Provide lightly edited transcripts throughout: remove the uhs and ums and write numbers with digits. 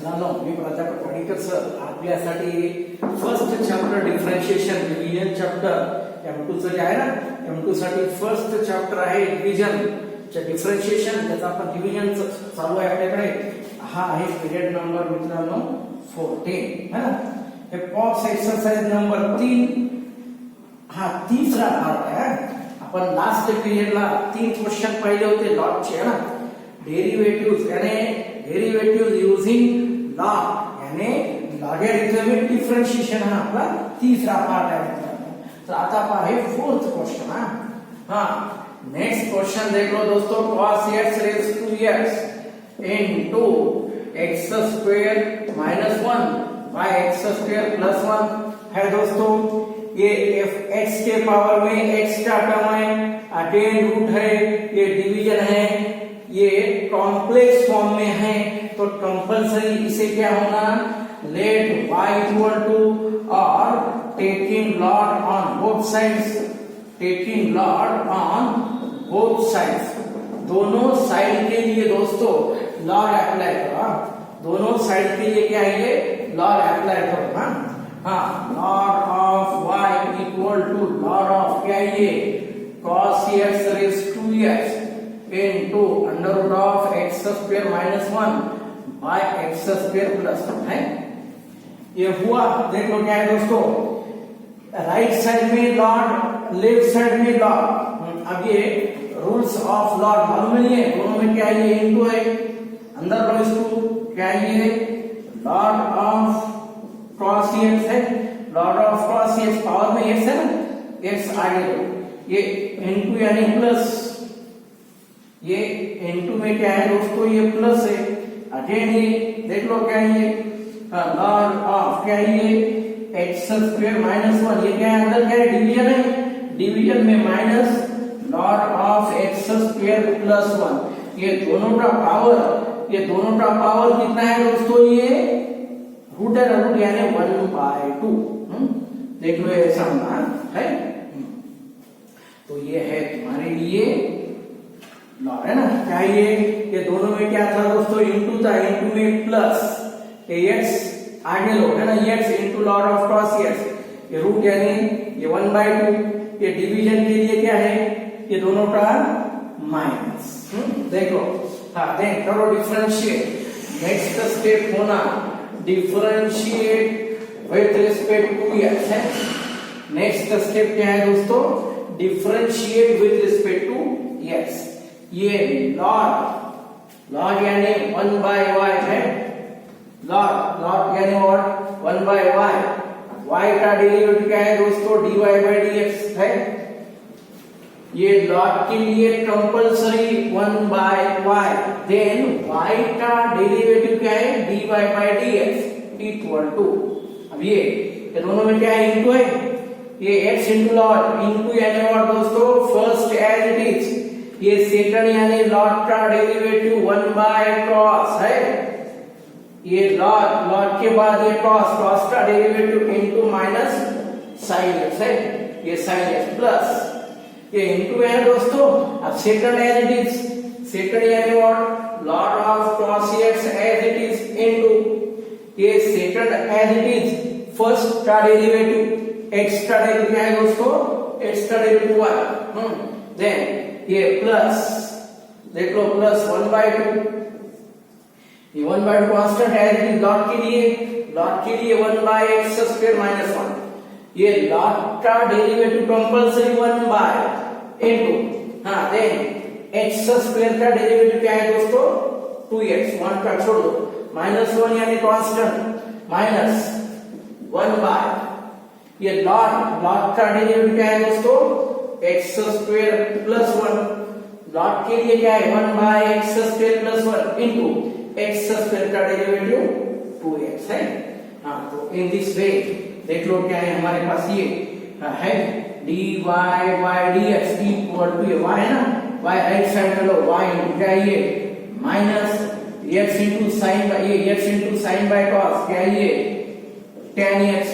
मित्रांनो, मी प्राध्यापक वाडीकर सर आपल्यासाठी first chapter differentiation division chapter M2 चं जे आहे ना, M2 साठी फर्स्ट चॅप्टर आहे डिव्हिजन चे डिफरन्शिएशन, त्याचा आपण डिव्हिजन चालू आहे आपल्याकडे. हा आहे पिरियड नंबर मित्रांनो 14 है ना. हे पॉक्स एक्सरसाइज नंबर 3 हा तिसरा पार्ट आहे. आपण लास्ट पिरियडला 3 क्वेश्चन पाहिले होते लॉगचे है ना. डेरिव्हेटिव्ह यानी डेरिवेटिव्ह यूजिंग लॉग यानी लॉगॅरिथमिक डिफरन्शिएशन हा आपला तीसरा पार्ट आहे मित्रांनो. तर आता पहा हे फोर्थ क्वेश्चन हा नेक्स्ट क्वेश्चन देख लो दोस्तों. cos x raised to x into x square minus 1 by x square plus 1 है दोस्तों. ये x के पावर में x का टर्म है, अटेन रूट है, ये डिवीजन है, ये कॉम्प्लेक्स फॉर्म में है, तो कंपलसरी इसे क्या होना, लेट y इक्वल टू और taking log on both sides, taking log on both sides, दोनों साइड के लिए दोस्तों लॉग अप्लाई करो. दोनों साइड के लिए क्या है, ये लॉग अप्लाई करो. Log of y equal to log of क्या है, ये cos x raised to x into under root of x square minus 1 by x square plus 1 है. ये हुआ. देख लो क्या है दोस्तों, राइट साइड में लॉग, लेफ्ट साइड में लॉग. अब ये रूल्स ऑफ लॉग मालूम नहीं है, दोनों में क्या है, ये इनटू है, अंदर लो इसको, क्या है ये लॉग ऑफ cos x है, log of cos x power में x है ना, x आगे लो, ये इनटू यानी प्लस, ये n2 में क्या है दोस्तों, ये प्लस है. अगेन ये देख लो क्या है, ये लॉग ऑफ क्या है, ये x स्क्वायर माइनस 1, ये क्या है, अंदर क्या है, डिवीजन है, डिवीजन में minus log of x square plus 1. ये दोनों का पावर, ये दोनों का पावर कितना है दोस्तों, ये रूट है, रूट यानी 1/2. देख लो ये समान है. तो ये है तुम्हारे लिए लॉग है ना. क्या ये दोनों में क्या था दोस्तों, इनटू था, इनटू में प्लस, x आगे लो है ना, x into log of cos x, ये रूट यानी ये 1/2. ये डिवीजन के लिए क्या है, ये दोनों का माइनस. देखो देन करो डिफरेंशिएट. नेक्स्ट स्टेप होना differentiate with respect to x है. नेक्स्ट स्टेप क्या है दोस्तों, differentiate with respect to x. ये लॉग, लॉग यानी 1/y है, लॉग, लॉग यानी और 1/y, y का डेरिवेटिव क्या है दोस्तों, dy/dx है. ये लॉग के लिए कंपलसरी 1/y, देन y का डेरिवेटिव क्या है, dy/dx इक्वल टू. अब ये दोनों में क्या है, इनटू है, ये x इनटू लॉग, इनटू यानी और दोस्तों फर्स्ट एज इट इज, ये सेकंड यानी लॉग का डेरिवेटिव 1/cos है. ये लॉग, लॉग के बाद ये cos, cos का derivative into minus sin x है, ये sin x प्लस ये इनटू है दोस्तों. अब second as it is, second यानी और log of cos x as it is into ये second as it is first का डेरिवेटिव, x का डेरिवेटिव क्या है दोस्तों, x का डेरिवेटिव 1, देन ये प्लस, देख लो प्लस 1/2. ये 1/2 कांस्टेंट है लॉग के लिए, लॉग के लिए 1/x स्क्वायर माइनस 1. ये लॉग का derivative compulsory 1 into then x square का डेरिवेटिव क्या है दोस्तों, 2x, 1 का छोड़ दो, माइनस 1 यानी कांस्टेंट, माइनस 1/, ये लॉग, लॉग का डेरिवेटिव क्या है दोस्तों, x स्क्वायर प्लस 1. लॉग के लिए क्या है, 1/x square plus 1 into x square का डेरिवेटिव 2x है. तो इन दिस वे देख लो क्या है हमारे पास, ये है dy/dx इक्वल टू y है ना, y राइट साइड में लो, y इनटू क्या है, ये माइनस x इनटू sin, ये x into sin by cos, क्या है ये tan x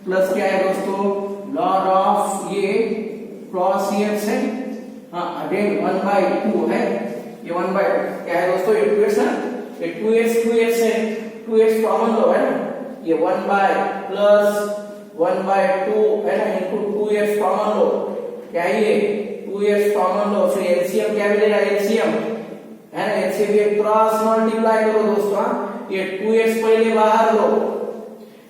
प्लस क्या है दोस्तों, लॉग ऑफ ये cos x है, अगेन 1/2 है, ये 1/2 क्या है दोस्तों, ये 2x है, ये 2x है, 2x कॉमन लो है ना, ये 1 बाय प्लस 1 बाय 2 है ना इनटू 2x कॉमन लो, क्या ये 2x कॉमन लो, फिर एलसीएम क्या मिलेगा, एलसीएम है ना, एलसीएम ये क्रॉस मल्टीप्लाई करो दोस्तों, ये 2x पहले बाहर लो,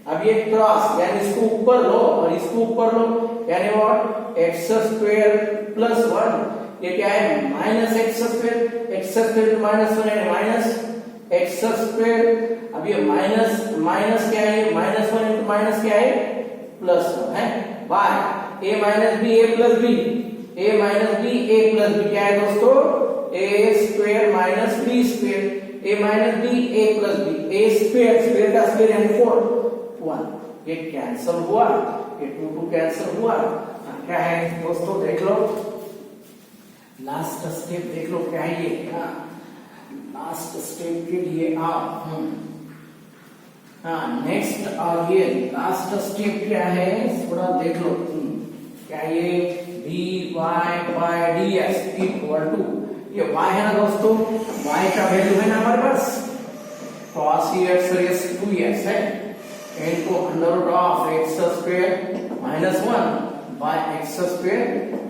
अब ये क्रॉस यानी इसको ऊपर लो और इसको ऊपर लो, यानी व्हाट x स्क्वायर प्लस 1, ये क्या है माइनस x स्क्वायर माइनस 1 यानी माइनस x स्क्वायर, अब ये माइनस माइनस क्या है, माइनस 1 इंटू माइनस क्या है प्लस 1 है, by a minus b a plus b, a minus b a plus b क्या है दोस्तों, a square minus b square, a minus b a plus b, a square square का square यानी 4 1, ये cancel हुआ, ये 2 कैंसिल हुआ, क्या है दोस्तों देख लो, लास्ट स्टेप देख लो क्या है ये, लास्ट स्टेप के लिए आप नेक्स्ट और ये लास्ट स्टेप क्या है थोड़ा देख लो, क्या ये dy by dx equal to, ये y है ना दोस्तों, y का वैल्यू है ना हमारे पास cos x raised to x है, इनको under root of x square minus 1 by x square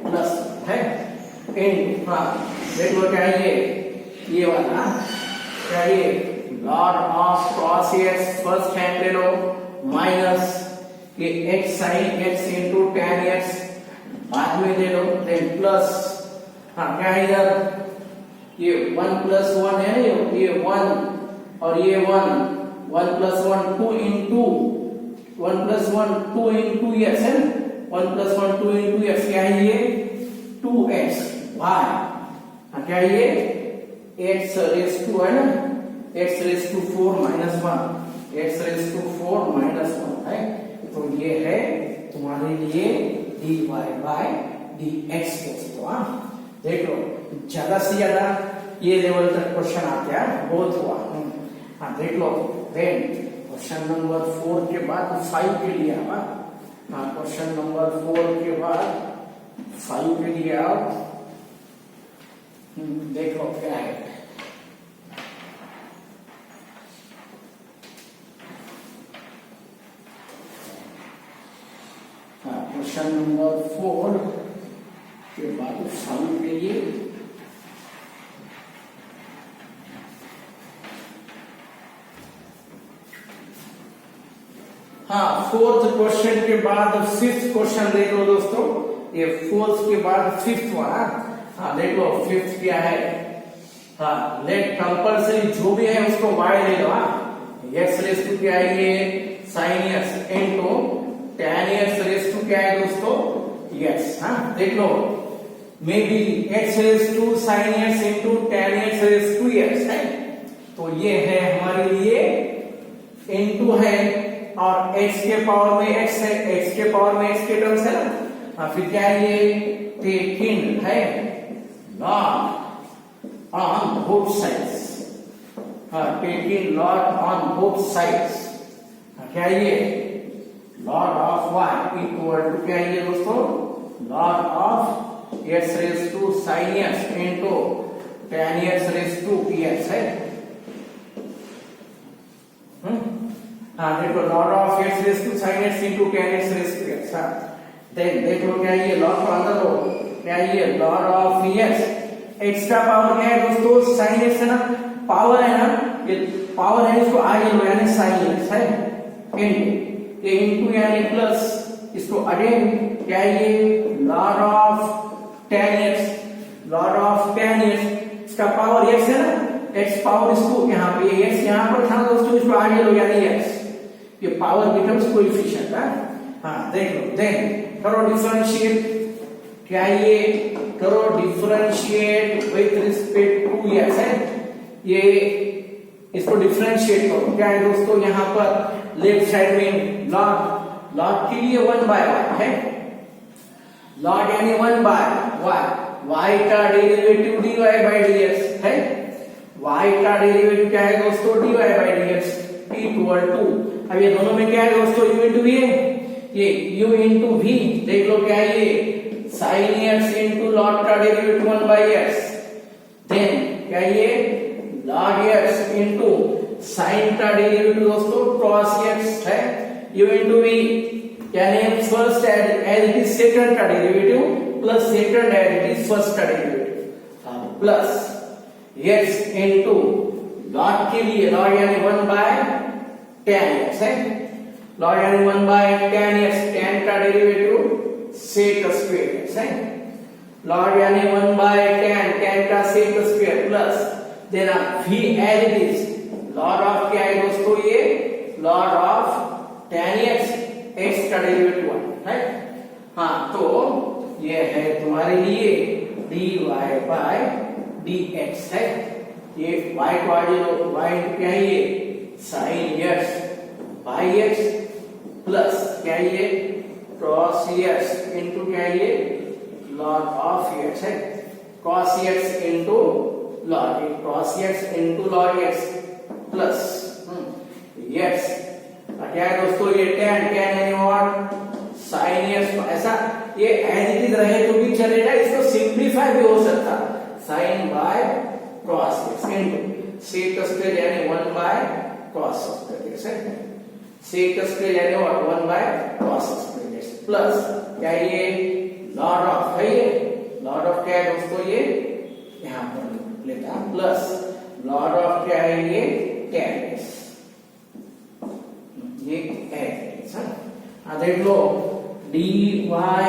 plus है, इन देख लो क्या है ये वाला क्या ये log of cos x first hand ले लो माइनस ये x sin x into tan x बाद में ले लो, देन प्लस क्या है इधर ये 1 प्लस 1 है, ये 1 और ये 1 plus 1 2 into 1 plus 1 2 into x है, 1 प्लस 1 2 इंटू x क्या है ये 2x y, क्या है ये x रेस टू है ना, x raise to 4 minus 1, x raise to 4 minus 1 है, तो ये है तुम्हारे लिए dy बाय dx दोस्तों, देख लो ज्यादा से ज्यादा ये लेवल तक क्वेश्चन आते हैं, बहुत हुआ, देख लो, देन क्वेश्चन नंबर 4 के बाद 5 के लिए क्वेश्चन नंबर 4 के बाद 5 के लिए आप देख लो क्या है, क्वेश्चन नंबर 4 के बाद 5 के लिए फोर्थ क्वेश्चन के बाद 5th क्वेश्चन देख लो दोस्तों, ये 4th के बाद 5th वाला, देख लो 5th क्या है, लेट कंपल्सरी जो भी है उसको y ले लो, x रेस टू क्या है ये sin x into tan x raise to क्या है दोस्तों x, देख लो maybe x raise to sin x into tan x raise to x है, तो ये है हमारे लिए इनटू है और x के पावर में x है, x के पावर में x के टर्म्स है ना, फिर क्या है ये टेकिंग है log on both sides, taking log on both sides, क्या है ये log of y equal to क्या है ये दोस्तों log of x raise to sin x into tan x raise to x है, देखो log of x raise to sin x into tan x raise to x, then देख लो क्या ये log को अंदर लो, क्या ये log of x का पावर क्या है दोस्तों sin x है ना, पावर है ना, ये पावर है इसको आगे लो यानी sin x है, इनटू ये इनटू यानी प्लस, इसको अगेन क्या ये log of tan x, log of tan x, इसका पावर x है ना, x पावर इसको यहाँ पे x यहाँ पर था दोस्तों, इसको आगे लो यानी x, ये पावर बिकम्स कोएफिशिएंट है, देख लो, देन करो डिफरेंशिएट, क्या ये करो differentiate with respect to x है, ये इसको डिफरेंशिएट करो, क्या है दोस्तों यहाँ पर लेफ्ट साइड में log के लिए 1 बाय y है, log यानी 1 बाय y का डेरिवेटिव dy बाय dx है, y का डेरिवेटिव क्या है दोस्तों dy by dx equal to, अब ये दोनों में क्या है दोस्तों u इंटू v है, ये u इंटू v, देख लो क्या है ये sin x इंटू log का डेरिवेटिव 1 बाय x, देन क्या ये log x इंटू साइन का डेरिवेटिव दोस्तों cos x है, u into v यानी first as it is second का derivative plus second as it is first का derivative plus x into log के लिए लॉग यानी 1 बाय tan x है, लॉग यानी 1 बाय tan x, tan का डेरिवेटिव sec स्क्वायर x है, लॉग यानी 1 बाय tan, tan का sec स्क्वायर प्लस देना v as it is log of क्या है दोस्तों, ये log of tan x, x का डेरिवेटिव 1 है। हाँ तो ये है तुम्हारे लिए dy बाय dx है, ये y को आगे लो, y क्या है ये sin x by x plus क्या है ये cos x इनटू क्या है ये log of x है, cos x into log x, cos x into log x plus x क्या है दोस्तों ये tan, tan यानी व्हाट sin x, ऐसा ये एज इट इज रहे तो भी चलेगा, इसको सिंप्लीफाई भी हो सकता, sin by cos x into sec square यानी 1 बाय cos स्क्वायर x है, sec स्क्वायर यानी 1 by cos square x plus क्या ये लॉग ऑफ है, ये लॉग ऑफ क्या है दोस्तों, ये यहां पर लेता प्लस लॉग ऑफ क्या है ये tan x, ये x है। अब देख लो dy by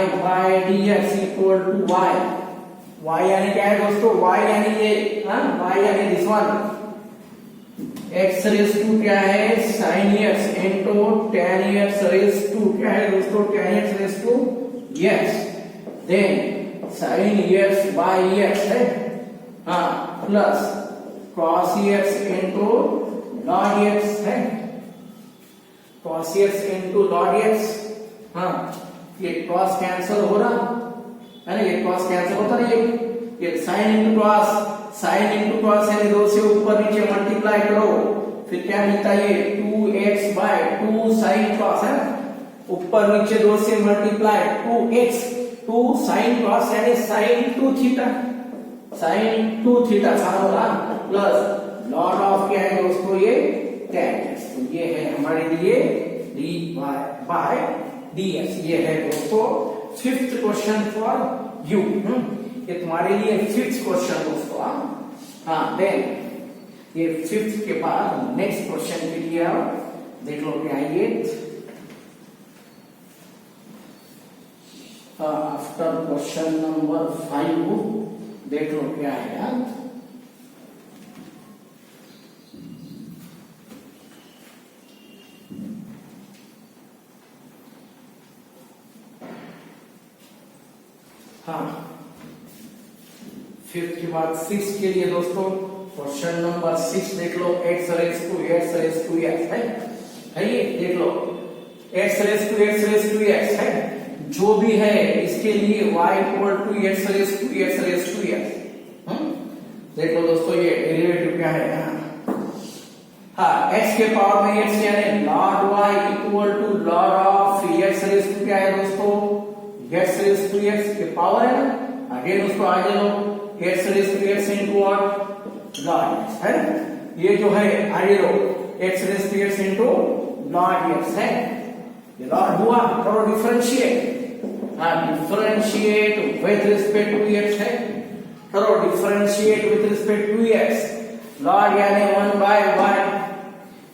dx equal to y, y यानी क्या है दोस्तों, y यानी ये y यानी this one, x raise to क्या है sin x into tan x raise to क्या है दोस्तों, tan x raise to x, then sin x by x है plus cos x into log x है, cos x into log x, ये cos cancel हो रहा है ना, ये cos कैंसिल होता है, ये sin into cos, sin into cos यानी दो से ऊपर नीचे मल्टीप्लाई करो, फिर क्या मिलता है ये 2x बाय 2 sin cos है, ऊपर नीचे दो से मल्टीप्लाई 2x 2 sin cos यानी sin 2 theta, sin 2 theta formula plus log of क्या है दोस्तों ये tan x, तो ये है हमारे लिए dy बाय dx, ये है दोस्तों फिफ्थ क्वेश्चन फॉर यू, ये तुम्हारे लिए फिफ्थ क्वेश्चन दोस्तों। हाँ देन ये फिफ्थ के बाद नेक्स्ट क्वेश्चन के लिए आप देख लो क्या है ये, आफ्टर क्वेश्चन नंबर 5 देख लो क्या है यार, हाँ फिफ्थ के बाद 6 के लिए दोस्तों क्वेश्चन नंबर 6 देख लो, x रेस टू x है ये देख लो, x रेस टू x है, जो भी है इसके लिए y equal to x raise to x, देख लो दोस्तों ये डेरिवेटिव क्या है, हाँ x के पावर में x यानी log y equal to log of x raise to क्या है दोस्तों, x रेस टू x के पावर है ना, अगेन उसको आगे लो x raise to x into what log x है, ये जो है आगे लो x raise to x into log x है, ये log हुआ, करो differentiate, differentiate with respect to x है, करो differentiate with respect to x, log यानी 1 बाय y,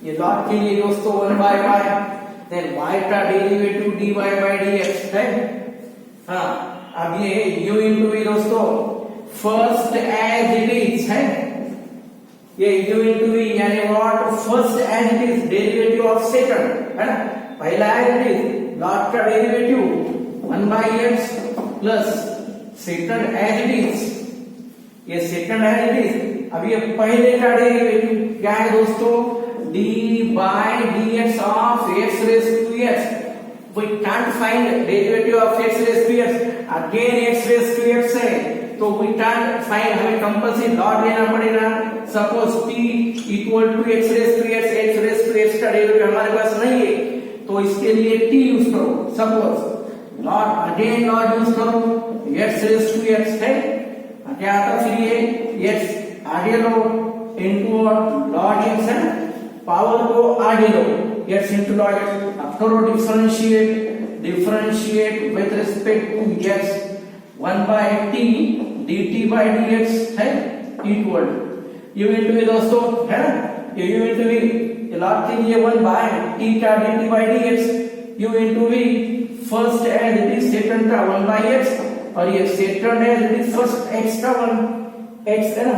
ये log के लिए दोस्तों 1 बाय y, देन y का डेरिवेटिव dy बाय dx है, अब ये u इनटू v दोस्तों फर्स्ट एज इट इज है, ये u इनटू v यानी what first as it is derivative of second है ना, पहला एज इट इज log का derivative 1 by x plus second as it is, ये सेकंड एज इट इज, अब ये पहले का डेरिवेटिव क्या है दोस्तों, d bye dx of x raise to x, we can't find derivative of x raised to x, again x raised to x है, तो we can't find, हमें कंपल्सरी log लेना पड़ेगा, suppose t equal to x raised to x का derivative हमारे पास नहीं है, तो इसके लिए t यूज करो, suppose log again log use करो, x raised to x है, क्या आता फिर ये x आगे लो इनटू log x है, पावर को आगे लो, x into log x. अब करो differentiate with respect to x 1 by t dt by dx है equal u into v दोस्तों है ना, ये u into v ये log के लिए 1 by t का dt by dx, u into v first है dt सेकंड का 1 by x, और ये सेकंड है dt फर्स्ट x का 1 x है ना,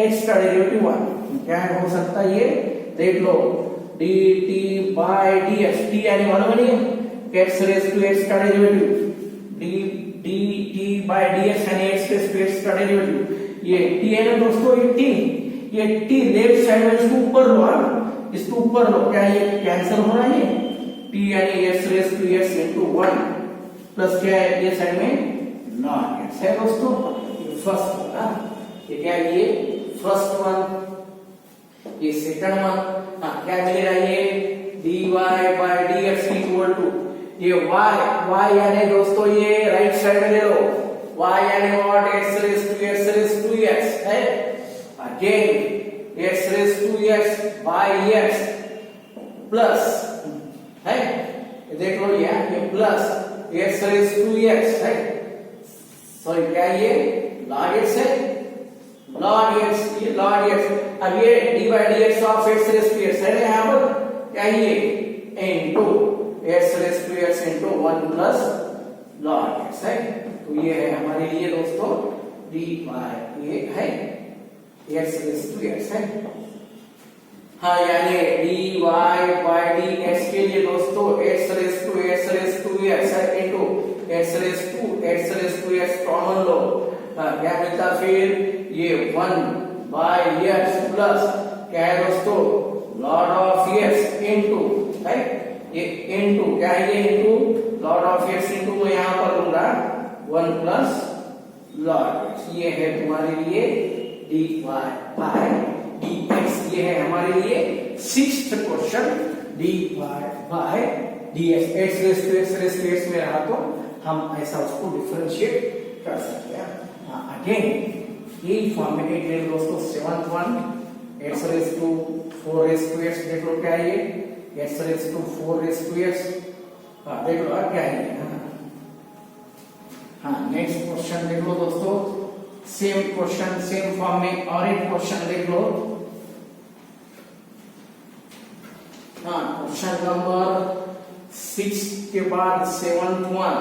x का डेरिवेटिव 1 क्या हो सकता है, ये देख लो dt by dx, t यानी मालूम नहीं है, x raised to x का डेरिवेटिव dt by dx यानी x raised to x का डेरिवेटिव, ये t है ना दोस्तों, ये t लेफ्ट साइड में इसको ऊपर लो, इसको ऊपर लो, क्या ये कैंसिल हो रहा है, t यानी x raised to x into 1 plus क्या है ये साइड में log x है दोस्तों, ये फर्स्ट होगा, ये क्या है, ये फर्स्ट वन, ये सेकंड वन, क्या मिलेगा, ये dy by dx equal to ये y यानी दोस्तों ये राइट साइड में ले लो, y यानी what, x raised to x है, again x raised to x by x plus है, देख लो ये plus x raised to x है, सॉरी क्या ये log x है, log x, ये log x, अब ये d by dx of x raised to x है यहाँ पर, क्या ये into x raised to x into 1 plus log x है, तो ये है हमारे लिए दोस्तों dy, ये है x raised to x है, हाँ यानी dy by dx के लिए दोस्तों x raised to x है into x raised to x common लो, क्या मिलता फिर, ये 1 by x प्लस क्या है दोस्तों log of x into है, ये into क्या है, ये into log of x into मैं यहाँ पर लूंगा 1 plus log x, ये है तुम्हारे लिए dy by dx, ये है हमारे लिए sixth question dy by dx, x raised to x में रहा तो हम ऐसा उसको डिफरेंशिएट कर सकते हैं, अगेन यही फॉर्म में एक ले दोस्तों, seventh one x raised to 4 raised to x, देख लो क्या है ये x raised to 4 raised to x, देख लो क्या है ये, नेक्स्ट क्वेश्चन देख लो दोस्तों, सेम क्वेश्चन सेम फॉर्म में और एक क्वेश्चन देख लो, क्वेश्चन नंबर 6 के बाद सेवंथ वन,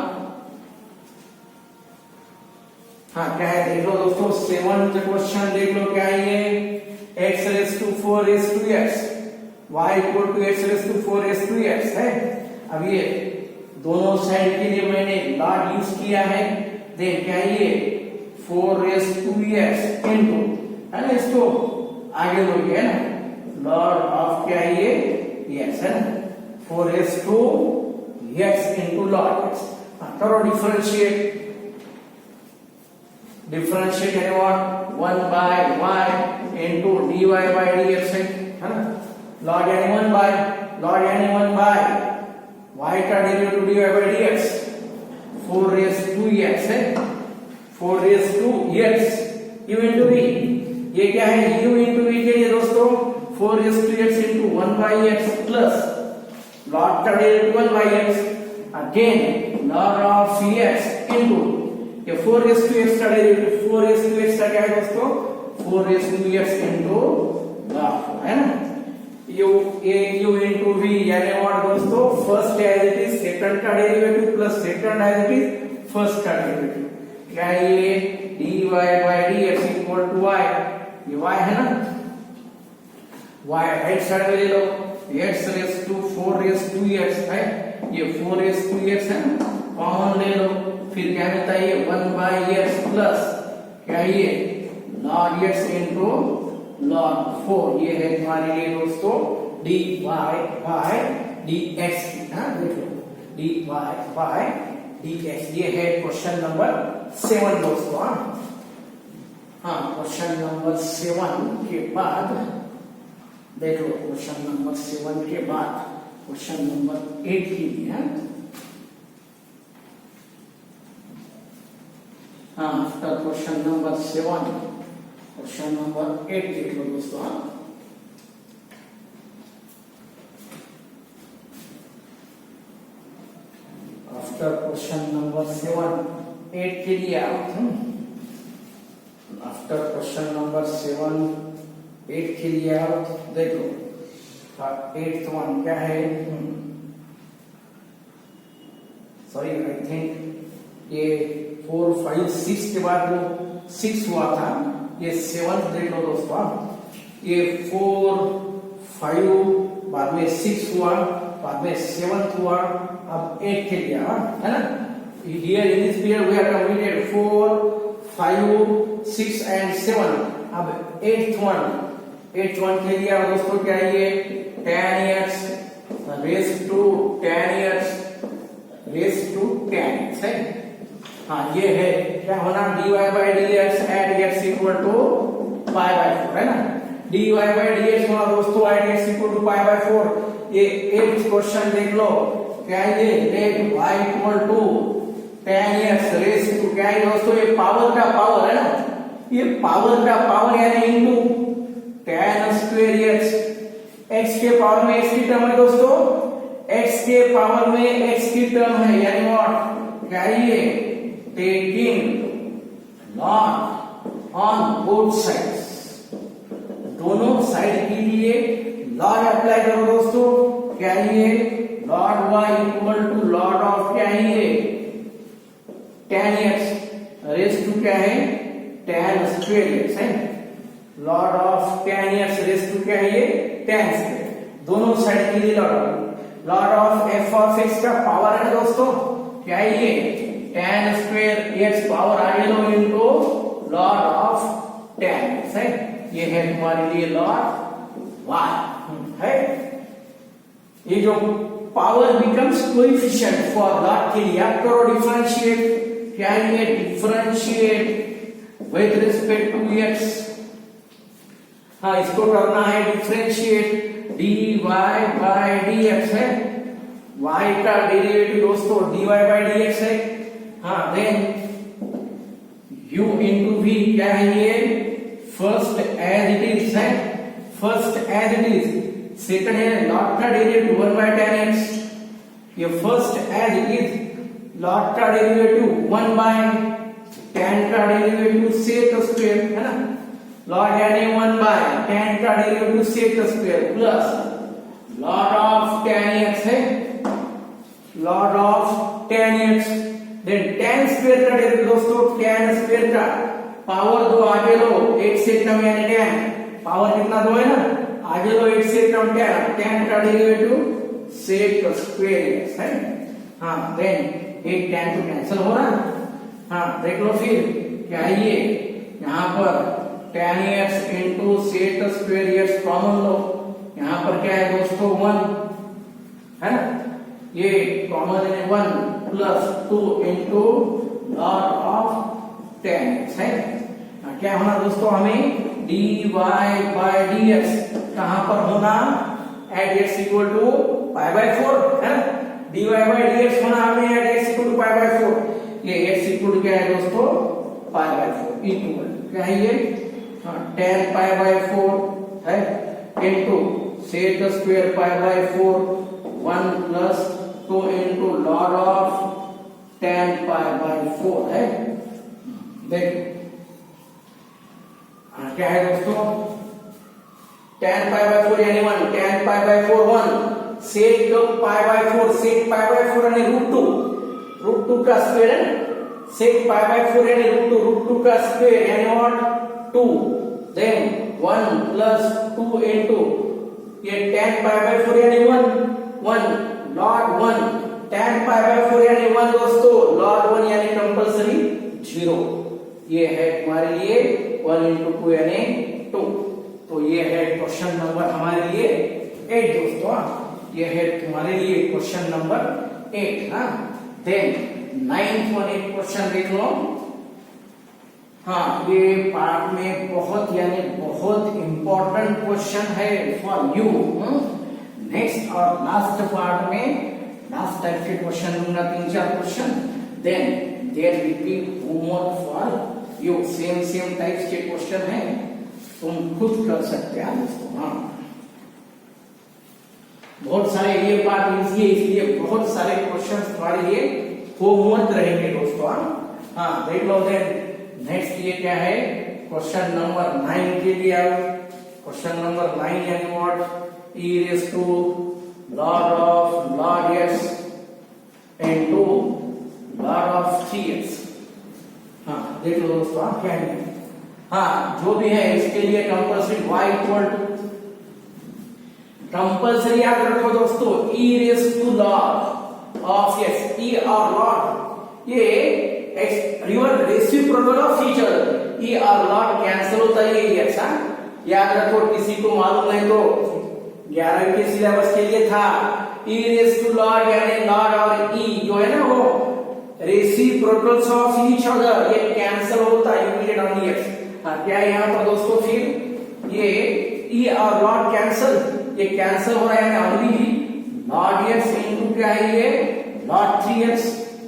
क्या है देख लो दोस्तों, सेवंथ क्वेश्चन देख लो क्या है ये, x raised to 4 raised to x, y equal to x raised to 4 raised to x है, अब ये दोनों साइड के लिए मैंने लॉग यूज किया है, देख क्या ये 4 raised to x into है ना, इसको आगे लोगे है ना, लॉग ऑफ क्या ये x है ना, 4 raised to x into log x, करो डिफरेंशिएट है what, 1 by y into dy by dx है ना, log यानी 1 by y का derivative dy by dx 4 raised to x है, 4 raised to x u into v, ये क्या है u into v के लिए दोस्तों 4 raised to x into 1 by x plus log का derivative 1 by x, again log of x into ये 4 raised to x का डेरिवेटिव 4 raised to x का क्या है दोस्तों 4 raised to x into log है ना, u into v यानी व्हाट दोस्तों, first as it is second का derivative plus second as it is first का डेरिवेटिव, क्या है ये dy by dx equal to y, ये y है ना, y राइट साइड में ले लो, x raised to 4 raised to x है, ये 4 raised to x है ना, कॉमन ले लो, फिर क्या मिलता है ये 1 by x प्लस क्या ये log x into log 4, ये है तुम्हारे लिए दोस्तों dy by dx, देखो dy by dx, ये है क्वेश्चन नंबर 7 दोस्तों, क्वेश्चन नंबर 7 के बाद देख लो, क्वेश्चन नंबर 7 के बाद क्वेश्चन नंबर 8 के लिए after question number 7 question number 8 देख लो दोस्तों, क्वेश्चन नंबर 7 8 के लिए आफ्टर क्वेश्चन नंबर 7 8 के लिए आप देखो 8th वन क्या है, सॉरी आई थिंक ये 4 5 6 के बाद वो 6 हुआ था, ये 7th देख लो दोस्तों, ये 4 5 बाद में 6 हुआ, बाद में 7th हुआ, अब 8 के लिए है ना। Here in this period we have completed 4 5 6 and 7, अब 8th one के लिए दोस्तों क्या है ये 10x raised to 10x raised to 10x है। हाँ ये है क्या होना dy by dx at x equal to pi by 4 है ना। dy by dx होना दोस्तों at x equal to pi by 4। ये 8th क्वेश्चन देख लो क्या है ये let y equal to 10x raised to क्या है दोस्तों, ये पावर का पावर है ना, ये पावर का पावर यानी इनटू 10 स्क्वायर x के पावर में x की टर्म है दोस्तों, x के पावर में x की टर्म है यानी व्हाट क्या है ये taking log on both sides, दोनों साइड के लिए लॉग अप्लाई करो दोस्तों, क्या है ये log y equal to log of क्या है ये 10x रेज टू क्या है 10 स्क्वायर x है, log of 10x raise to क्या है ये 10 स्क्वायर, दोनों साइड के लिए log of f of x का पावर है दोस्तों क्या है ये 10 स्क्वायर x पावर आगे लो इनटू लॉग ऑफ 10x है, ये है तुम्हारे लिए लॉग y है। ये जो power becomes coefficient for log के लिए आप करो डिफरेंशिएट, क्या है ये differentiate with respect to x, हाँ इसको करना है डिफरेंशिएट dy by dx है, y का डेरिवेटिव दोस्तों dy by dx है, हाँ देन u into v क्या है ये फर्स्ट एज इट इज है, first as it is, second है log का डेरिवेटिव 1 by 10x, ये first as it is log का डेरिवेटिव 1 by 10 का डेरिवेटिव sec स्क्वायर है ना, log यानी 1 by 10 का derivative sec square plus log of 10x है, log of 10x, then 10 square का डेरिवेटिव दोस्तों 10 स्क्वायर का पावर दो आगे लो 1 से कम यानी 10, पावर कितना दो है ना आगे लो 1 से कम 10 का डेरिवेटिव sec स्क्वायर है, हाँ देन 1 10 तो कैंसिल हो रहा है, हाँ देख लो फिर क्या है ये यहाँ पर 10x into sec square x common लो, यहाँ पर क्या है दोस्तों 1 है ना, ये कॉमन है 1 plus 2 into log of 10x है, क्या होना दोस्तों हमें dy by dx कहां पर होना at x equal to pi by 4 है ना, dy by dx होना हमें at x equal to pi by 4, ये x equal to क्या है दोस्तों pi by 4 इक्वल क्या है ये 10 pi by 4 है into sec square pi by 4 1 plus 2 into log of 10 pi by 4 है, देखो क्या है दोस्तों 10 pi by 4 यानी 1, 10 pi by 4 1, sec pi by 4, sec pi by 4 यानी रूट 2 का स्क्वायर है, sec pi by 4 यानी रूट 2 का स्क्वायर यानी व्हाट 2, देन 1 प्लस 2 इनटू ये 10 pi by 4 यानी 1 log 1, 10 pi by 4 यानी 1 दोस्तों, log 1 यानी कंपलसरी 0, ये है तुम्हारे लिए 1 into 2 यानी 2, तो ये है क्वेश्चन नंबर हमारे लिए 8 दोस्तों, ये है तुम्हारे लिए क्वेश्चन नंबर 8 हाँ। देन 9th वन एक क्वेश्चन देख लो, हाँ ये पार्ट में बहुत यानी बहुत इंपॉर्टेंट क्वेश्चन है फॉर यू। नेक्स्ट और लास्ट पार्ट में लास्ट टाइप के क्वेश्चन दूंगा 3-4 question, then there will be homework for you, same types के क्वेश्चन है, तुम खुद कर सकते हैं दोस्तों। हाँ बहुत सारे ये पार्ट इजी है इसलिए बहुत सारे क्वेश्चन तुम्हारे लिए होमवर्क रहेंगे दोस्तों। हाँ देख लो देन नेक्स्ट ये क्या है, क्वेश्चन नंबर 9 के लिए आओ। क्वेश्चन नंबर 9 यानी what, e raised to log of log x into log of 3x। हाँ देख लो दोस्तों क्या है। हाँ जो भी है इसके लिए compulsory y equal to, compulsory याद रखो दोस्तों, e raised to log of x, e और log ये reciprocal of each other, e और log कैंसिल होता है ये x। याद रखो, किसी को मालूम नहीं तो 11वीं के सिलेबस के लिए था, e raised to log यानी log और e जो है ना वो रेसिप्रोकल्स ऑफ ईच अदर, ये कैंसिल होता है इमीडिएट ऑन x। हाँ क्या है यहाँ पर दोस्तों, फिर ये e और log कैंसिल, ये कैंसिल हो रहा है ओनली log x इनटू क्या है ये log 3x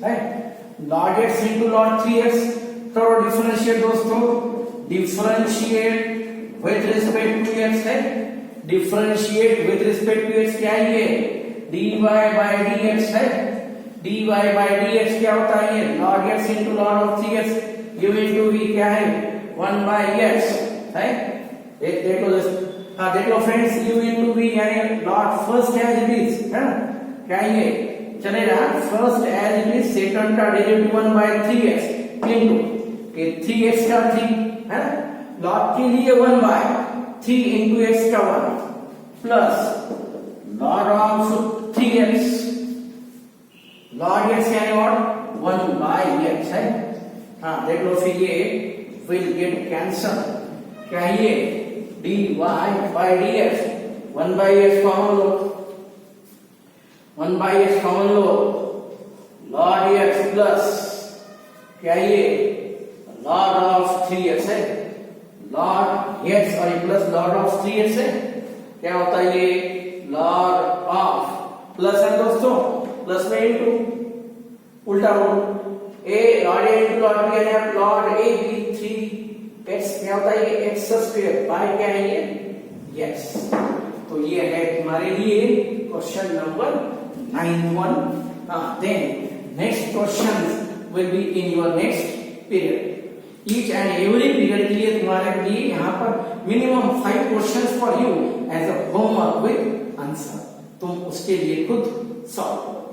है, log x into log 3x। तो डिफरेंशिएट दोस्तों, differentiate with respect to x है, differentiate with respect to x क्या है ये dy by dx है, dy by dx क्या होता है ये log x into log of 3x, u into v क्या है 1 by x है। देख लो दोस्तों, हाँ देख लो फ्रेंड्स, u इनटू v यानी log first as it is है ना, क्या ये चलेगा first as it is, second का डेरिवेटिव 1 by 3x इनटू ये 3x का 3 है ना, लॉट के लिए 1 by 3 इनटू x का 1 plus lot of 3x, log x यानी और 1 by x है। हाँ देख लो फिर ये विल गेट कैंसल, क्या ये dy by dx, 1 by x common low, 1 by x common low, log x plus क्या ये log of 3x है, log x और प्लस log of 3x है, क्या होता है ये log of प्लस है दोस्तों, प्लस में इनटू उल्टा रो a log a into log b यानी log a b 3x क्या होता है ये x स्क्वायर बाय क्या है ये x। तो ये है तुम्हारे लिए question number 9(1). Then next question will be in your next period. Each and every period के लिए तुम्हारे लिए यहाँ पर minimum 5 questions for you as a homework with answer, तुम उसके लिए खुद सॉल्व करो।